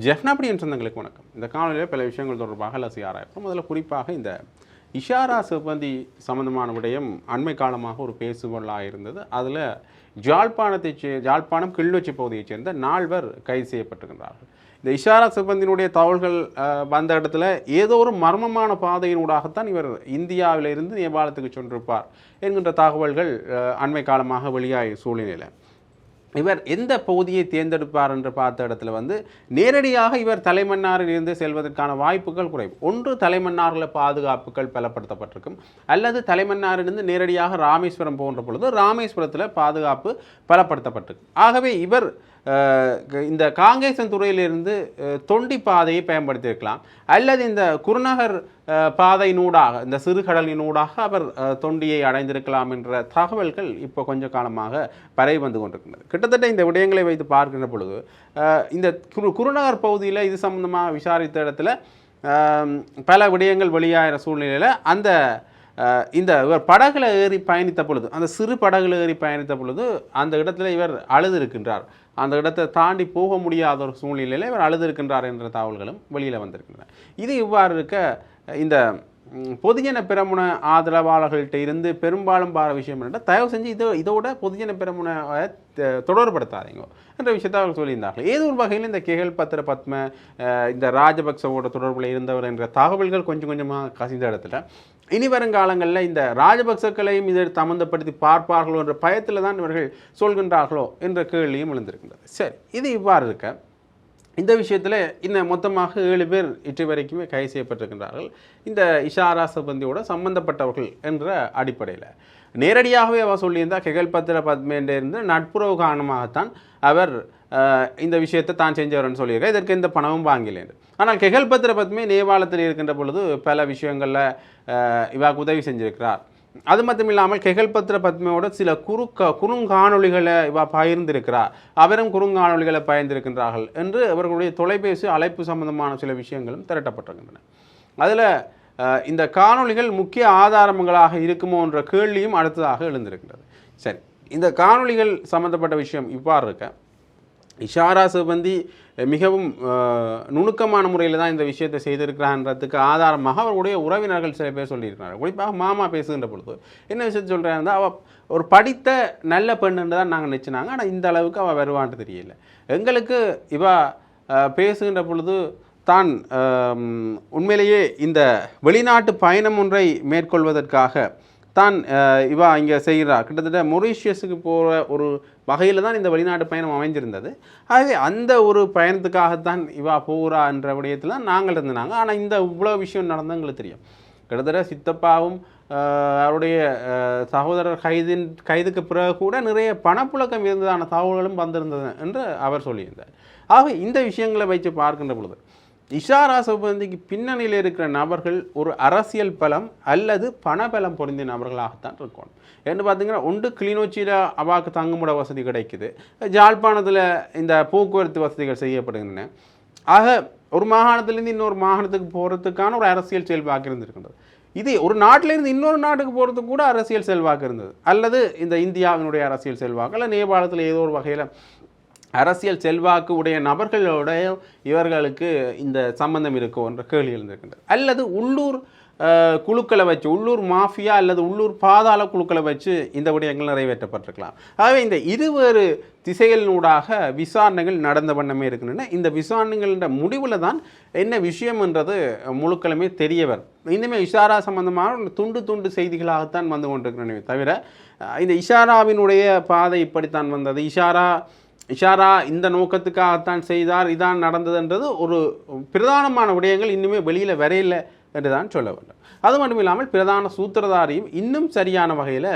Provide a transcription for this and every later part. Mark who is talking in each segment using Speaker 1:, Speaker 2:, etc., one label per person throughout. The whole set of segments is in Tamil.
Speaker 1: ஜெஃப்னாபடியின் சொந்தங்களுக்கு வணக்கம். இந்த காணொலியில் பல விஷயங்கள் தொடர்பாக ஆராய்ப்போம். முதல்ல குறிப்பாக இந்த இஷாரா சிப்பந்தி சம்பந்தமான விடயம் அண்மை காலமாக ஒரு பேசுபொருளாக இருந்தது. அதில் ஜாழ்ப்பாணம் கிள்வச்சி பகுதியைச் சேர்ந்த 4 கைது செய்யப்பட்டிருக்கின்றார்கள். இந்த இஷாரா சிப்பந்தியினுடைய தகவல்கள் வந்த இடத்துல ஏதோ ஒரு மர்மமான பாதையினூடாகத்தான் இவர் இந்தியாவிலிருந்து நேபாளத்துக்கு சென்றிருப்பார் என்கின்ற தகவல்கள் அண்மை காலமாக வெளியாகிய சூழ்நிலையில் இவர் எந்த பகுதியை தேர்ந்தெடுப்பார் என்று பார்த்த இடத்துல நேரடியாக இவர் தலைமன்னாரில் இருந்து செல்வதற்கான வாய்ப்புகள் குறைவு. ஒன்று தலைமன்னாரில் பாதுகாப்புகள் பலப்படுத்தப்பட்டிருக்கும், அல்லது தலைமன்னாரிலிருந்து நேரடியாக ராமேஸ்வரம் போன்ற பொழுது ராமேஸ்வரத்தில் பாதுகாப்பு பலப்படுத்தப்பட்டிருக்கும். ஆகவே இவர் இந்த காங்கேசன் துறையிலிருந்து தொண்டி பாதையை பயன்படுத்தியிருக்கலாம், அல்லது இந்த குருநகர் பாதையினூடாக இந்த சிறுகடலினூடாக அவர் தொண்டியை அடைந்திருக்கலாம் என்ற தகவல்கள் இப்போ கொஞ்ச காலமாக பரவி வந்து கொண்டிருக்கின்றது. கிட்டத்தட்ட இந்த விடயங்களை வைத்து பார்க்கின்ற பொழுது இந்த குருநகர் பகுதியில் இது சம்பந்தமாக விசாரித்த இடத்துல பல விடயங்கள் வெளியாகிற சூழ்நிலையில் இந்த இவர் படகுல ஏறி பயணித்த பொழுது, அந்த சிறு படகுல ஏறி பயணித்த பொழுது அந்த இடத்துல இவர் அழுதிருக்கின்றார். அந்த இடத்தை தாண்டி போக முடியாத ஒரு சூழ்நிலையில் இவர் அழுதிருக்கின்றார் என்ற தகவல்களும் வெளியில் வந்திருக்கின்றன. இது இவ்வாறு இருக்க இந்த பொதுஜன பெரமுன ஆதரவாளர்கள்ட்ட இருந்து பெரும்பாலும் பார விஷயம் என்னென்னா, தயவு செஞ்சு இதோட பொதுஜன பெரமுன தொடர்படுத்தாதீங்க என்ற விஷயத்தை அவர்கள் சொல்லியிருந்தார்கள். ஏதோ ஒரு வகையில் இந்த கெகல் பத்திர பத்ம இந்த ராஜபக்சவோட தொடர்பில் இருந்தவர் என்ற தகவல்கள் கொஞ்சம் கொஞ்சமாக கசிந்த இடத்துல இனி வருங்காலங்களில் இந்த ராஜபக்சக்களையும் இதை சம்மந்தப்படுத்தி பார்ப்பார்களோ என்ற பயத்தில் தான் இவர்கள் சொல்கின்றார்களோ என்ற கேள்வியும் எழுந்திருக்கின்றது. சரி, இது இவ்வாறு இருக்க இந்த விஷயத்தில் இன்னும் மொத்தமாக 7 பேர் இன்று வரைக்குமே கைது செய்யப்பட்டிருக்கின்றார்கள். இந்த இஷாரா சிப்பந்தியோட சம்பந்தப்பட்டவர்கள் என்ற அடிப்படையில் நேரடியாகவே அவர் சொல்லியிருந்தால் கெகல் பத்திர பத்மேண்டிருந்து நட்புறவு காரணமாகத்தான் அவர் இந்த விஷயத்தை தான் செஞ்சவர்னு சொல்லியிருக்கார். இதற்கு எந்த பணமும் வாங்கலை என்று. ஆனால் கெகல் பத்திர பத்மே நேபாளத்தில் இருக்கின்ற பொழுது பல விஷயங்களில் இவாக்கு உதவி செஞ்சிருக்கிறார். அது மட்டும் இல்லாமல் கெகல் பத்திர பத்மையோட சில குறுங்காணொலிகளை இவா பகிர்ந்திருக்கிறார், அவரும் குறுங்காணொலிகளை பகிர்ந்திருக்கின்றார்கள் என்று அவர்களுடைய தொலைபேசி அழைப்பு சம்பந்தமான சில விஷயங்களும் திரட்டப்பட்டிருக்கின்றன. அதில் இந்த காணொலிகள் முக்கிய ஆதாரங்களாக இருக்குமோ என்ற கேள்வியும் அடுத்ததாக எழுந்திருக்கின்றது. சரி, இந்த காணொலிகள் சம்பந்தப்பட்ட விஷயம் இவ்வாறு இருக்க இஷாரா சிப்பந்தி மிகவும் நுணுக்கமான முறையில் தான் இந்த விஷயத்தை செய்திருக்கிறான்றதுக்கு ஆதாரமாக அவருடைய உறவினர்கள் சில பேர் சொல்லியிருக்கிறார்கள். குறிப்பாக மாமா பேசுகின்ற பொழுது என்ன விஷயத்தை சொல்கிறாருந்தா, அவள் ஒரு படித்த நல்ல பெண்ணுன்னு தான் நாங்கள் நினச்சினாங்க, ஆனால் இந்த அளவுக்கு அவள் வருவான்ட்டு தெரியல. எங்களுக்கு இவா பேசுகின்ற பொழுது தான் உண்மையிலேயே இந்த வெளிநாட்டு பயணம் ஒன்றை மேற்கொள்வதற்காக தான் இவா இங்கே செய்கிறார். கிட்டத்தட்ட மொரீஷியஸுக்கு போகிற ஒரு வகையில் தான் இந்த வெளிநாட்டு பயணம் அமைஞ்சிருந்தது. ஆகவே அந்த ஒரு பயணத்துக்காகத்தான் இவா போகிறா என்ற விடயத்தில் தான் நாங்கள் இருந்தாங்க. ஆனால் இந்த இவ்வளோ விஷயம் நடந்தால் எங்களுக்கு தெரியும். கிட்டத்தட்ட சித்தப்பாவும் அவருடைய சகோதரர் கைதுக்கு பிறகு கூட நிறைய பணப்புழக்கம் இருந்ததான தகவல்களும் வந்திருந்தது என்று அவர் சொல்லியிருந்தார். ஆகவே இந்த விஷயங்களை வைத்து பார்க்கின்ற பொழுது இஷாரா சிப்பந்திக்கு பின்னணியில் இருக்கிற நபர்கள் ஒரு அரசியல் பலம் அல்லது பணபலம் பொருந்திய நபர்களாகத்தான் இருக்கணும் என்று பார்த்தீங்கன்னா, ஒன்று கிளிநொச்சியில் அவாக்கு தங்குமுட வசதி கிடைக்குது, ஜாழ்ப்பாணத்தில் இந்த போக்குவரத்து வசதிகள் செய்யப்படுகின்றன. ஆக ஒரு மாகாணத்திலேருந்து இன்னொரு மாகாணத்துக்கு போகிறதுக்கான ஒரு அரசியல் செல்வாக்கு இருந்திருக்கின்றது. இது ஒரு நாட்டிலேருந்து இன்னொரு நாட்டுக்கு போகிறதுக்கு கூட அரசியல் செல்வாக்கு இருந்தது, அல்லது இந்த இந்தியாவினுடைய அரசியல் செல்வாக்கு அல்ல நேபாளத்தில் ஏதோ ஒரு வகையில் அரசியல் செல்வாக்கு உடைய நபர்களுடைய இவர்களுக்கு இந்த சம்பந்தம் இருக்கும் என்ற கேள்வி எழுந்திருக்கின்றது. அல்லது உள்ளூர் குழுக்களை வச்சு, உள்ளூர் மாஃபியா அல்லது உள்ளூர் பாதாள குழுக்களை வச்சு இந்த விடயங்கள் நிறைவேற்றப்பட்டிருக்கலாம். ஆகவே இந்த இருவேறு திசைகளினூடாக விசாரணைகள் நடந்த வண்ணமே இருக்கின்றன. இந்த விசாரணைகளின் முடிவில் தான் என்ன விஷயம் என்றது முழுக்களுமே தெரியவர். இனிமே இஷாரா சம்பந்தமான துண்டு செய்திகளாகத்தான் வந்து கொண்டிருக்கிறனவே தவிர இந்த இஷாராவினுடைய பாதை இப்படித்தான் வந்தது, இஷாரா இந்த நோக்கத்துக்காகத்தான் செய்தார், இதான் நடந்ததுன்றது ஒரு பிரதானமான விடயங்கள் இன்னுமே வெளியில் வரையில்லை என்று தான் சொல்ல வேண்டும். அது மட்டும் இல்லாமல் பிரதான சூத்திரதாரியும் இன்னும் சரியான வகையில்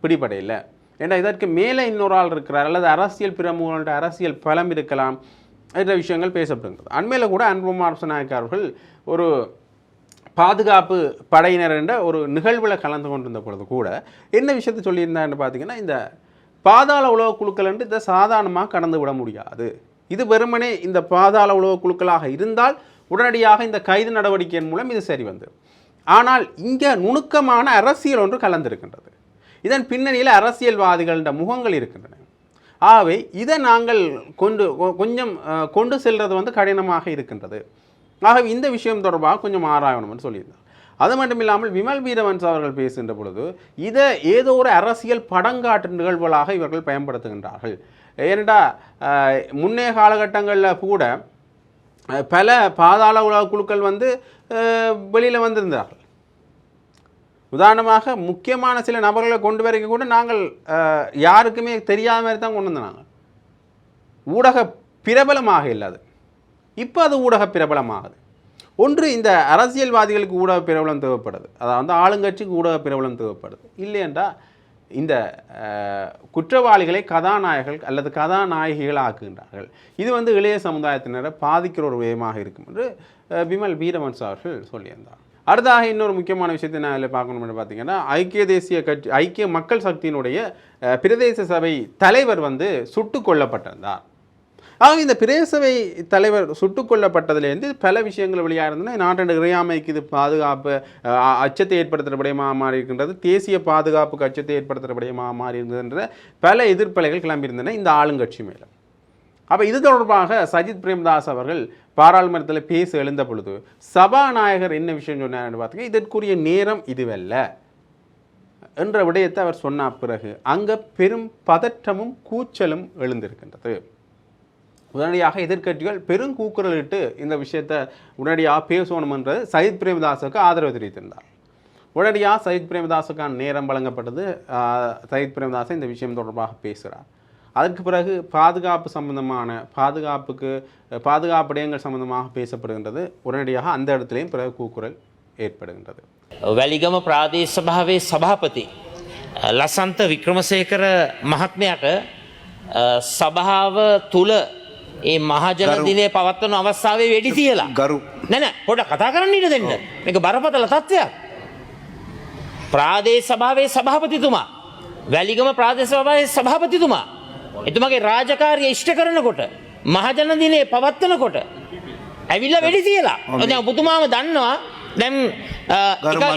Speaker 1: பிடிபடையில்லை. ஏன்னா இதற்கு மேலே இன்னொரு ஆள் இருக்கிறார், அல்லது அரசியல் பிரமுகர்கள்ட்ட அரசியல் பலம் இருக்கலாம் என்ற விஷயங்கள் பேசப்படுகிறது. அண்மையில் கூட அன்புமார் நாயக் அவர்கள் ஒரு பாதுகாப்பு படையினர் என்ற ஒரு நிகழ்வில் கலந்து கொண்டிருந்த பொழுது கூட என்ன விஷயத்தை சொல்லியிருந்தான்னு பார்த்தீங்கன்னா, இந்த பாதாள உலக குழுக்கள் என்று இதை சாதாரணமாக கடந்து விட முடியாது. இது வெறுமனே இந்த பாதாள உலக குழுக்களாக இருந்தால் உடனடியாக இந்த கைது நடவடிக்கையின் மூலம் இது சரி வந்து. ஆனால் இங்கே நுணுக்கமான அரசியல் ஒன்று கலந்திருக்கின்றது. இதன் பின்னணியில் அரசியல்வாதிகளின் முகங்கள் இருக்கின்றன. ஆகவே இதை நாங்கள் கொஞ்சம் கொண்டு செல்வது வந்து கடினமாக இருக்கின்றது. ஆகவே இந்த விஷயம் தொடர்பாக கொஞ்சம் ஆராயணும்னு சொல்லியிருந்தார். அது மட்டும் இல்லாமல் விமல் வீரவன்ஸ் அவர்கள் பேசுகின்ற பொழுது இதை ஏதோ ஒரு அரசியல் படங்காட்டு நிகழ்வுகளாக இவர்கள் பயன்படுத்துகின்றார்கள். ஏனென்றா முன்னைய காலகட்டங்களில் கூட பல பாதாள உலக குழுக்கள் வந்து வெளியில் வந்திருந்தார்கள். உதாரணமாக முக்கியமான சில நபர்களை கொண்டு வரைக்க கூட நாங்கள் யாருக்குமே தெரியாத மாதிரி தான் கொண்டு வந்தாங்க. ஊடக பிரபலமாக இல்லாது. இப்போ அது ஊடக பிரபலமாகுது. ஒன்று இந்த அரசியல்வாதிகளுக்கு ஊடக பிரபலம் தேவைப்படுது, அதாவது ஆளுங்கட்சிக்கு ஊடக பிரபலம் தேவைப்படுது. இல்லையென்றா இந்த குற்றவாளிகளை கதாநாயகர்கள் அல்லது கதாநாயகிகள் ஆக்குகின்றார்கள். இது வந்து இளைய சமுதாயத்தினரை பாதிக்கிற ஒரு விதமாக இருக்கும் என்று விமல் வீரவன்ஸ் அவர்கள் சொல்லியிருந்தார். அடுத்தாக இன்னொரு முக்கியமான விஷயத்தை நான் அதில் பார்க்கணும்னு பார்த்தீங்கன்னா, ஐக்கிய மக்கள் சக்தியினுடைய பிரதேச சபை தலைவர் வந்து சுட்டுக் கொல்லப்பட்டிருந்தார். ஆக இந்த பிரதேச சபை தலைவர் சுட்டுக் கொல்லப்பட்டதுலேருந்து பல விஷயங்கள் வெளியாக இருந்ததுன்னா நாட்டின் இறையாமைக்கு இது பாதுகாப்பு அச்சத்தை ஏற்படுத்துகிற விடயமாக மாறி இருக்கின்றது, தேசிய பாதுகாப்புக்கு அச்சத்தை ஏற்படுத்துகிற விடயமாக மாறி இருந்ததுன்ற பல எதிர்ப்பலைகள் கிளம்பியிருந்தன இந்த ஆளுங்கட்சி மேலே. அப்போ இது தொடர்பாக சஜித் பிரேமதாஸ் அவர்கள் பாராளுமன்றத்தில் பேச எழுந்த பொழுது சபாநாயகர் என்ன விஷயம் சொன்னார்னு பார்த்தீங்கன்னா, இதற்குரிய நேரம் இதுவல்ல என்ற விடயத்தை அவர் சொன்ன பிறகு அங்கே பெரும் பதற்றமும் கூச்சலும் எழுந்திருக்கின்றது. உடனடியாக எதிர்க்கட்சிகள் பெருங்கூக்குரலிட்டு இந்த விஷயத்தை உடனடியாக பேசணும் என்றது சஜித் பிரேமதாஸுக்கு ஆதரவு தெரிவித்திருந்தார். உடனடியாக சஜித் பிரேமதாஸுக்கான நேரம் வழங்கப்பட்டது. சஜித் பிரேமதாஸ் இந்த விஷயம் தொடர்பாக பேசுகிறார். அதற்கு பிறகு பாதுகாப்பு சம்பந்தமான பாதுகாப்பு விடயங்கள் சம்பந்தமாக பேசப்படுகின்றது. உடனடியாக அந்த இடத்துலையும் பிறகு கூக்குரல் ஏற்படுகின்றது.
Speaker 2: වැලිගම ප්‍රාදේශ සභාවේ සභාපති ලසන්ත වික්‍රමසේකර මහත්මයාට සභාව තුල ඒ මහජන දිනය පවත්වන අවස්ථාවේ වෙඩි තියලා නෑ පොඩ්ඩක් කතා කරන්න ඉඩ දෙන්න. මේක බරපතල තත්ත්වයක්. ප්‍රාදේශ සභාවේ සභාපතිතුමා වැලිගම ප්‍රාදේශ සභාවේ සභාපතිතුමා එතුමාගේ රාජකාරිය ඉෂ්ට කරනකොට මහජන දිනය පවත්වනකොට ඇවිල්ලා වෙඩි තියලා. දැන් ඔබතුමාම දන්නවා දැන්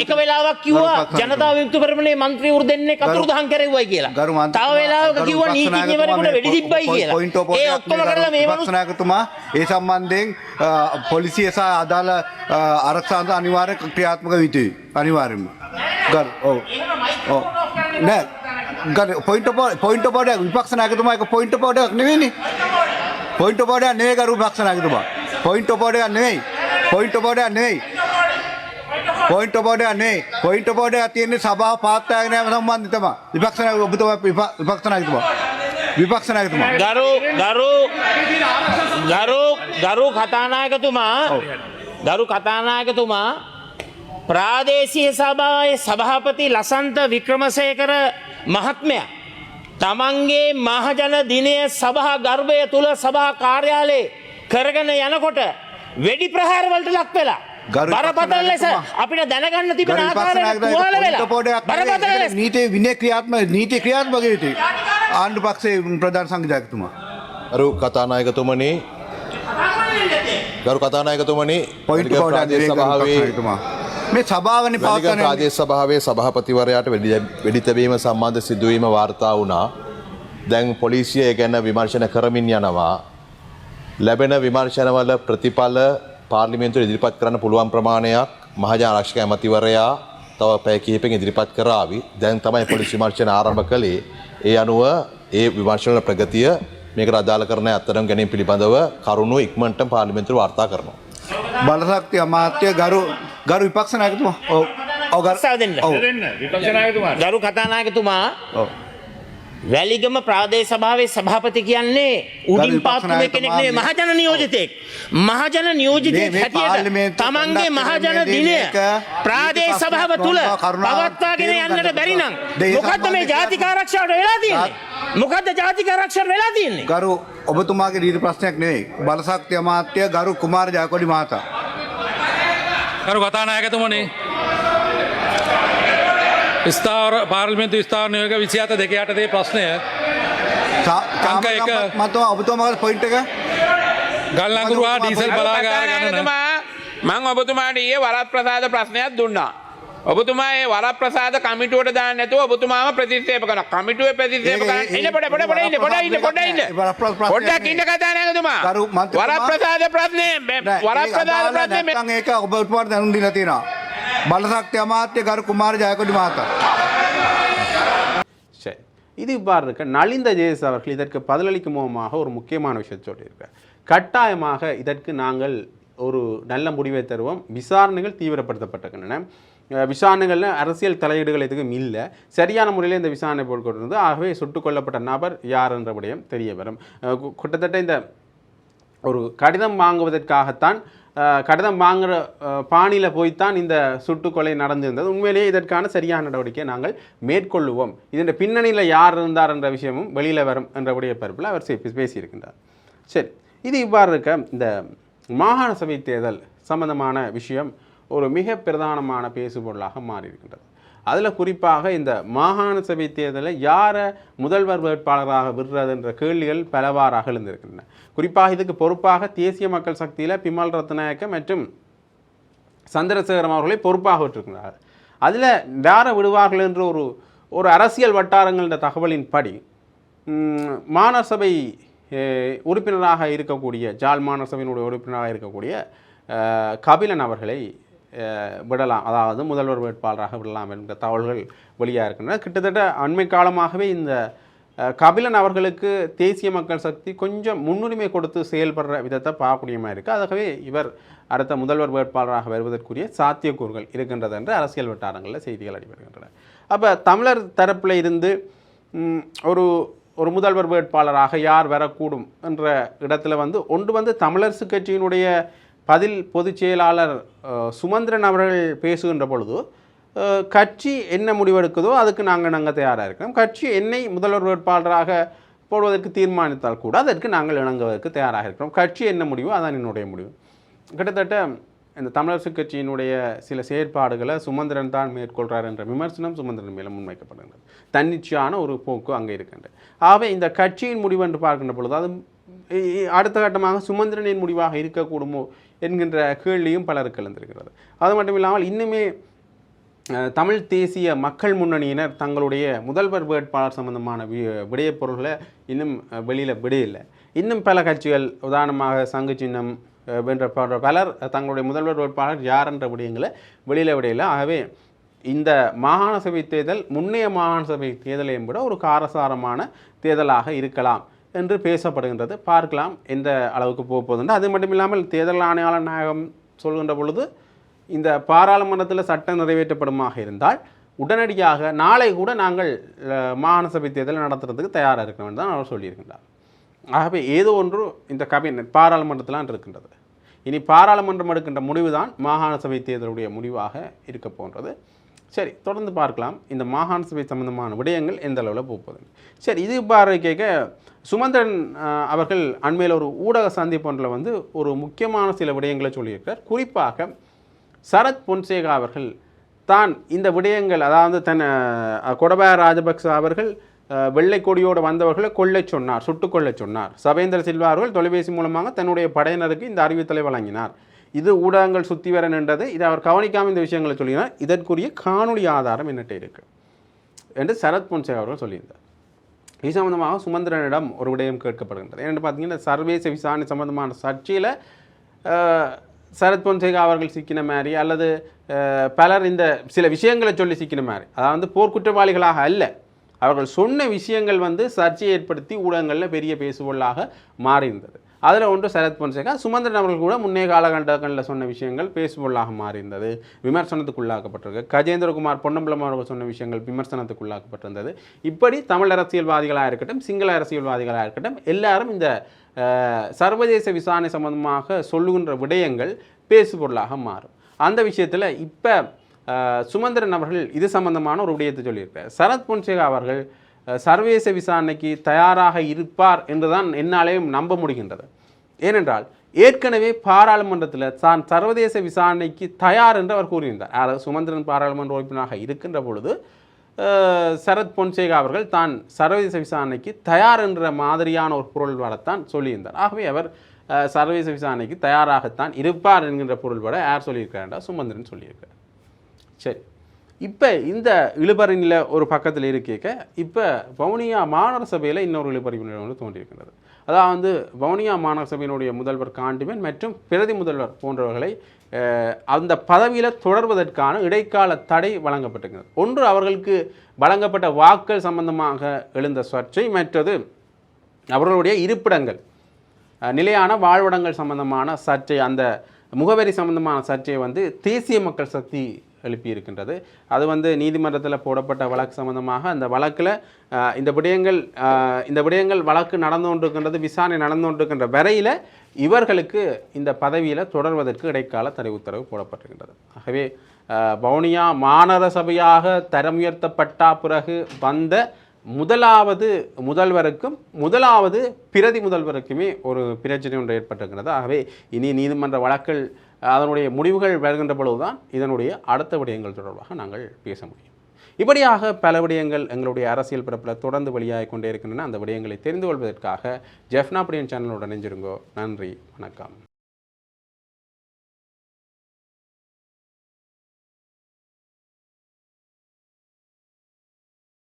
Speaker 2: එක වෙලාවක් කිව්වා ජනතා විමුක්ති පෙරමුණේ മന്ത്രിවරු දෙන්නේ කතුරුදහන් කරෙව්වයි කියලා. තව වෙලාවක කිව්වා නීතිඥවරයෙකුට වෙඩි තිබ්බයි කියලා. ඒ ඔක්කොම කරලා මේ
Speaker 3: මනුස්සනායකතුමා ඒ සම්බන්ධයෙන් පොලිසිය සහ අදාළ ආරක්ෂා අනිවාර්ය ක්‍රියාත්මක විය යුතුයි. අනිවාර්යයෙන්ම. ඔව්. නෑ. පොයින්ට් ඔෆ් ඔර්ඩර් විපක්ෂ නායකතුමා එක පොයින්ට් ඔෆ් ඔර්ඩර් නෙවෙයිනේ. පොයින්ට් ඔෆ් ඔර්ඩර් නෙවෙයි ගරු විපක්ෂ නායකතුමා. පොයින්ට් ඔෆ් ඔර්ඩර් නෙවෙයි. පොයින්ට් ඔෆ් ඔර්ඩර් නෙවෙයි. පොයින්ට් ඔෆ් ඔර්ඩර් නෙවෙයි. පොයින්ට් ඔෆ් ඔර්ඩර් තියෙන්නේ සභාව පවත්වාගෙන යාම සම්බන්ධයි තමයි. විපක්ෂ නායක ඔබතුමා විපක්ෂ නායකතුමා. විපක්ෂ නායකතුමා.
Speaker 2: ගරු කතානායකතුමා ප්‍රාදේශීය සභාවේ සභාපති ලසන්ත වික්‍රමසේකර මහත්මයා තමන්ගේ මහජන දිනය සභා ගර්භය තුල සභා කාර්යාලයේ කරගෙන යනකොට වෙඩි ප්‍රහාර වලට ලක් වෙලා බරපතල ලෙස අපිට දැනගන්න තිබෙන ආකාරයට තුවාල වෙලා බරපතල ලෙස
Speaker 3: නීති විනය ක්‍රියාත්මක යුතුයි. ආණ්ඩු පක්ෂයේ ප්‍රධාන සංවිධායකතුමා.
Speaker 4: ගරු කතානායකතුමනි
Speaker 3: පොයින්ට් ඔෆ් ඔර්ඩර් සභාවේ මේ සභාවනේ පවත්වන
Speaker 4: ප්‍රාදේශ සභාවේ සභාපතිවරයාට වෙඩි තැබීම සම්බන්ධ සිදුවීම වාර්තා වුණා. දැන් පොලිසිය ඒ ගැන විමර්ශන කරමින් යනවා. ලැබෙන විමර්ශනවල ප්‍රතිඵල පාර්ලිමේන්තුවේ ඉදිරිපත් කරන්න පුළුවන් ප්‍රමාණයක් මහජන ආරක්ෂක ඇමතිවරයා තව පැය කිහිපයකින් ඉදිරිපත් කරાવી. දැන් තමයි පොලිස් විමර්ශන ආරම්භ කළේ. ඒ අනුව ඒ විමර්ශන ප්‍රගතිය මේකට අදාළ කරන අත්දැකීම් ගැනීම පිළිබඳව කරුණු ඉක්මනට පාර්ලිමේන්තුවේ වාර්තා කරනවා.
Speaker 3: බලශක්ති අමාත්‍ය ගරු විපක්ෂ නායකතුමා. ඔව්
Speaker 2: ගරු කතානායකතුමා වැලිගම ප්‍රාදේශ සභාවේ සභාපති කියන්නේ උඩින් පාත්තුවේ කෙනෙක් නෙවෙයි මහජන නියෝජිතයෙක්. මහජන නියෝජිතයෙක් හැටියට තමන්ගේ මහජන දිනය ප්‍රාදේශ සභාව තුල පවත්වාගෙන යන්නට බැරි නම් මොකද්ද මේ ජාතික ආරක්ෂාවට වෙලා තියෙන්නේ? මොකද්ද ජාතික ආරක්ෂාවට වෙලා තියෙන්නේ?
Speaker 3: ගරු ඔබතුමාගේ දීර්ඝ ප්‍රශ්නයක් නෙවෙයි. බලශක්ති අමාත්‍ය ගරු කුමාර ජයකොඩි මහතා.
Speaker 5: ගරු කතානායකතුමනි පාර්ලිමේන්තු විස්ථාර නියෝග 27/2 ප්‍රශ්නය අංක 1
Speaker 3: මතම ඔබතුමාගේ පොයින්ට් එක
Speaker 5: ගල්නගුරුවා ඩීසල් බලාගාර ගණන
Speaker 6: මම ඔබතුමාට ඊයේ වරත් ප්‍රසාද ප්‍රශ්නයක් දුන්නා. ඔබතුමා ඒ වරප්‍රසාද කමිටුවට දාන්න නැතුව ඔබතුමාම ප්‍රතික්ෂේප කරනවා. කමිටුවේ ප්‍රතික්ෂේප කරන්න ඉන්න පොඩ පොඩ්ඩක් ඉන්න කතා නැගතුමා. වරප්‍රසාද ප්‍රශ්නේ
Speaker 3: නැත්නම් ඒක ඔබතුමාට දැනුම් දීලා තියෙනවා. බලශක්ති අමාත්‍ය ගරු කුමාර ජයකොඩි මහතා.
Speaker 1: சரி இது இவ்வாறு இருக்க நலிந்த ஜேஎஸ் அவர்கள் இதற்கு பதிலளிக்கும் முகமாக ஒரு முக்கியமான விஷயத்தை சொல்லியிருக்கார். கட்டாயமாக இதற்கு நாங்கள் ஒரு நல்ல முடிவை தருவோம். விசாரணைகள் தீவிரப்படுத்தப்பட்டிருக்கின்றன. விசாரணைகளில் அரசியல் தலையீடுகள் எதுவும் இல்லை. சரியான முறையில் இந்த விசாரணை போட்டுக்கொண்டிருந்தது. ஆகவே சுட்டுக் கொல்லப்பட்ட நபர் யார் என்ற விடயம் தெரிய வரும். கிட்டத்தட்ட இந்த ஒரு கடிதம் வாங்குவதற்காகத்தான் கடிதம் வாங்குகிற பாணியில் போய்த்தான் இந்த சுட்டுக்கொலை நடந்திருந்தது. உண்மையிலேயே இதற்கான சரியான நடவடிக்கையை நாங்கள் மேற்கொள்ளுவோம். இதன் பின்னணியில் யார் இருந்தார் என்ற விஷயமும் வெளியில் வரும் என்றபடிய பரப்பில் அவர் பேசியிருக்கின்றார். சரி, இது இவ்வாறு இருக்க இந்த மாகாண சபை தேர்தல் சம்பந்தமான விஷயம் ஒரு மிக பிரதானமான பேசுபொருளாக மாறியிருக்கின்றது. அதில் குறிப்பாக இந்த மாகாண சபை தேர்தலில் யாரை முதல்வர் வேட்பாளராக விடுறது என்ற கேள்விகள் பலவாறாக எழுந்திருக்கின்றன. குறிப்பாக இதுக்கு பொறுப்பாக தேசிய மக்கள் சக்தியில் பிமல் ரத்நாயக்க மற்றும் சந்திரசேகரம் அவர்களை பொறுப்பாக விட்டிருக்கிறார்கள். அதில் யாரை விடுவார்கள் என்ற ஒரு அரசியல் வட்டாரங்களின் தகவலின் படி மாநகர சபை உறுப்பினராக இருக்கக்கூடிய ஜாழ் மாநகர சபையினுடைய உறுப்பினராக இருக்கக்கூடிய கபிலன் அவர்களை விடலாம், அதாவது முதல்வர் வேட்பாளராக விடலாம் என்ற தகவல்கள் வெளியாக இருக்கின்றன. கிட்டத்தட்ட அண்மை காலமாகவே இந்த கபிலன் அவர்களுக்கு தேசிய மக்கள் சக்தி கொஞ்சம் முன்னுரிமை கொடுத்து செயல்படுற விதத்தை பார்க்கக்கூடியமாக இருக்குது. ஆகவே இவர் அடுத்த முதல்வர் வேட்பாளராக வருவதற்குரிய சாத்தியக்கூறுகள் இருக்கின்றது என்று அரசியல் வட்டாரங்களில் செய்திகள் அடிபடுகின்றன. அப்போ தமிழர் தரப்பில் இருந்து ஒரு முதல்வர் வேட்பாளராக யார் வரக்கூடும் என்ற இடத்துல ஒன்று தமிழரசு கட்சியினுடைய பதில் பொதுச் செயலாளர் சுமந்திரன் அவர்கள் பேசுகின்ற பொழுது கட்சி என்ன முடிவெடுக்குதோ அதுக்கு நாங்கள் தயாராக இருக்கிறோம். கட்சி என்னை முதல்வர் வேட்பாளராக போடுவதற்கு தீர்மானித்தால் கூட அதற்கு நாங்கள் இணங்குவதற்கு தயாராக இருக்கிறோம். கட்சி என்ன முடிவோ அதான் என்னுடைய முடிவு. கிட்டத்தட்ட இந்த தமிழரசு கட்சியினுடைய சில செயற்பாடுகளை சுமந்திரன் தான் மேற்கொள்கிறார் என்ற விமர்சனம் சுமந்திரன் மேலே முன்வைக்கப்படுகிறது. தன்னிச்சையான ஒரு போக்கு அங்கே இருக்கின்றது. ஆகவே இந்த கட்சியின் முடிவு என்று பார்க்கின்ற பொழுது அது அடுத்த கட்டமாக சுமந்திரனின் முடிவாக இருக்கக்கூடுமோ என்கின்ற கேள்வியும் பலருக்கு எழுந்திருக்கிறது. அது மட்டும் இல்லாமல் இன்னுமே தமிழ் தேசிய மக்கள் முன்னணியினர் தங்களுடைய முதல்வர் வேட்பாளர் சம்பந்தமான விடயப் பொருள்களை இன்னும் வெளியில் விடையில்லை. இன்னும் பல கட்சிகள் உதாரணமாக சங்கு சின்னம் வென்ற பலர் தங்களுடைய முதல்வர் வேட்பாளர் யார் என்ற விடயங்களை வெளியில் விடையில்லை. ஆகவே இந்த மாகாண சபை தேர்தல் முன்னைய மாகாண சபை தேர்தலையும் விட ஒரு காரசாரமான தேர்தலாக இருக்கலாம் என்று பேசப்படுகின்றது. பார்க்கலாம் எந்த அளவுக்கு போகுதுன்னு. அது மட்டும் இல்லாமல் தேர்தல் ஆணையாளர் நாயகம் சொல்கின்ற பொழுது இந்த பாராளுமன்றத்தில் சட்டம் நிறைவேற்றப்படுமாக இருந்தால் உடனடியாக நாளை கூட நாங்கள் மாகாண சபை தேர்தல் நடத்துறதுக்கு தயாராக இருக்கணும் தான் அவர் சொல்லியிருக்கின்றார். ஆகவே ஏதோ ஒன்று இந்த கேபினட் பாராளுமன்றத்திலாம் இருக்கின்றது. இனி பாராளுமன்றம் எடுக்கின்ற முடிவு தான் மாகாண சபை தேர்தலுடைய முடிவாக இருக்க போன்றது. சரி, தொடர்ந்து பார்க்கலாம் இந்த மாகாண சபை சம்பந்தமான விடயங்கள் எந்த அளவில் போகுது. சரி, இது இவ்வாறு கேட்க சுமந்திரன் அவர்கள் அண்மையில் ஒரு ஊடக சந்திப்பொன்றில் ஒரு முக்கியமான சில விடயங்களை சொல்லியிருக்கிறார். குறிப்பாக சரத் பொன்சேகா அவர்கள் தான் இந்த விடயங்கள், அதாவது கொடபாய ராஜபக்ச அவர்கள் வெள்ளை கொடியோடு வந்தவர்களை சுட்டுக் கொள்ள சொன்னார். சவேந்திர சில்வா அவர்கள் தொலைபேசி மூலமாக தன்னுடைய படையினருக்கு இந்த அறிவித்தலை வழங்கினார். இது ஊடகங்கள் சுற்றி வர நின்றது. இதை அவர் கவனிக்காமல் இந்த விஷயங்களை சொல்லினார். இதற்குரிய காணொலி ஆதாரம் என்னட்ட இருக்கு என்று சரத் பொன்சேகா அவர்கள் சொல்லியிருந்தார். இது சம்பந்தமாக சுமந்திரனிடம் ஒரு விடயம் கேட்கப்படுகின்றது. ஏன்னு பார்த்தீங்கன்னா சர்வதேச விசாரணை சம்பந்தமான சர்ச்சையில் சரத் பொன்சேகா அவர்கள் சிக்கின மாதிரி அல்லது பலர் இந்த சில விஷயங்களை சொல்லி சிக்கின மாதிரி, அதாவது போர்க்குற்றவாளிகளாக அல்ல, அவர்கள் சொன்ன விஷயங்கள் சர்ச்சையை ஏற்படுத்தி ஊடகங்களில் பெரிய பேசுபொருளாக மாறியிருந்தது. அதில் ஒன்று சரத் பொன்சேகா. சுமந்திரன் அவர்கள் கூட முன்னே காலகட்டங்களில் சொன்ன விஷயங்கள் பேசுபொருளாக மாறியிருந்தது, விமர்சனத்துக்குள்ளாக்கப்பட்டிருக்கு. கஜேந்திரகுமார் பொன்னம்பலம் அவர்கள் சொன்ன விஷயங்கள் விமர்சனத்துக்குள்ளாக்கப்பட்டிருந்தது. இப்படி தமிழ் அரசியல்வாதிகளாக இருக்கட்டும், சிங்கள அரசியல்வாதிகளாக இருக்கட்டும், எல்லாரும் இந்த சர்வதேச விசாரணை சம்பந்தமாக சொல்லுகின்ற விடயங்கள் பேசுபொருளாக மாறும். அந்த விஷயத்தில் இப்போ சுமந்திரன் அவர்கள் இது சம்பந்தமான ஒரு விடயத்தை சொல்லியிருக்கிறார். சரத் பொன்சேகா அவர்கள் சர்வதேச விசாரணைக்கு தயாராக இருப்பார் என்றுதான் என்னாலேயும் நம்ப முடிகின்றது. ஏனென்றால் ஏற்கனவே பாராளுமன்றத்தில் தான் சர்வதேச விசாரணைக்கு தயார் என்று அவர் கூறியிருந்தார். சுமந்திரன் பாராளுமன்ற உறுப்பினராக இருக்கின்ற பொழுது சரத் பொன்சேகா அவர்கள் தான் சர்வதேச விசாரணைக்கு தயார் என்ற மாதிரியான ஒரு பொருள் வரத்தான் சொல்லியிருந்தார். ஆகவே அவர் சர்வதேச விசாரணைக்கு தயாராகத்தான் இருப்பார் என்கின்ற பொருள்பட யார் சொல்லியிருக்கிறார்? சுமந்திரன் சொல்லியிருக்கிறார். சரி, இப்போ இந்த இழுபறியில் ஒரு பக்கத்தில் இருக்க இப்போ வவுனியா மாநகர சபையில் இன்னொரு இழுபறி வந்து தோன்றியிருக்கின்றது. அதாவது வவுனியா மாநகர சபையினுடைய முதல்வர் காண்டிமன் மற்றும் பிரதி முதல்வர் போன்றவர்களை அந்த பதவியில் தொடர்வதற்கான இடைக்கால தடை வழங்கப்பட்டிருக்கிறது. ஒன்று அவர்களுக்கு வழங்கப்பட்ட வாக்கள் சம்பந்தமாக எழுந்த சர்ச்சை, மற்றது அவர்களுடைய இருப்பிடங்கள் நிலையான வாழ்விடங்கள் சம்பந்தமான சர்ச்சை, அந்த முகவரி சம்பந்தமான சர்ச்சையை வந்து தேசிய மக்கள் சக்தி எழுப்பியிருக்கின்றது. அது வந்து நீதிமன்றத்தில் போடப்பட்ட வழக்கு சம்பந்தமாக அந்த வழக்கில் இந்த விடயங்கள் வழக்கு நடந்து கொண்டிருக்கின்றது, விசாரணை நடந்து கொண்டிருக்கின்ற வரையில் இவர்களுக்கு இந்த பதவியில் தொடர்வதற்கு இடைக்கால தடை உத்தரவு போடப்பட்டிருக்கின்றது. ஆகவே வவுனியா மாநகர சபையாக தரம் உயர்த்தப்பட்ட பிறகு வந்த முதலாவது முதல்வருக்கும் முதலாவது பிரதி முதல்வருக்குமே ஒரு பிரச்சனை ஒன்று ஏற்பட்டிருக்கிறது. ஆகவே இனி நீதிமன்ற வழக்கில் அதனுடைய முடிவுகள் வருகின்ற பொழுதுதான் இதனுடைய அடுத்த விடயங்கள் தொடர்பாக நாங்கள் பேச முடியும். இப்படியாக பல விடயங்கள் எங்களுடைய அரசியல் பரப்பில் தொடர்ந்து வெளியாகிக் கொண்டே இருக்கின்றன. அந்த விடயங்களை தெரிந்து கொள்வதற்காக ஜெஃப்னா பிரியன் சேனலோடு இணைஞ்சிருங்கோ. நன்றி, வணக்கம்.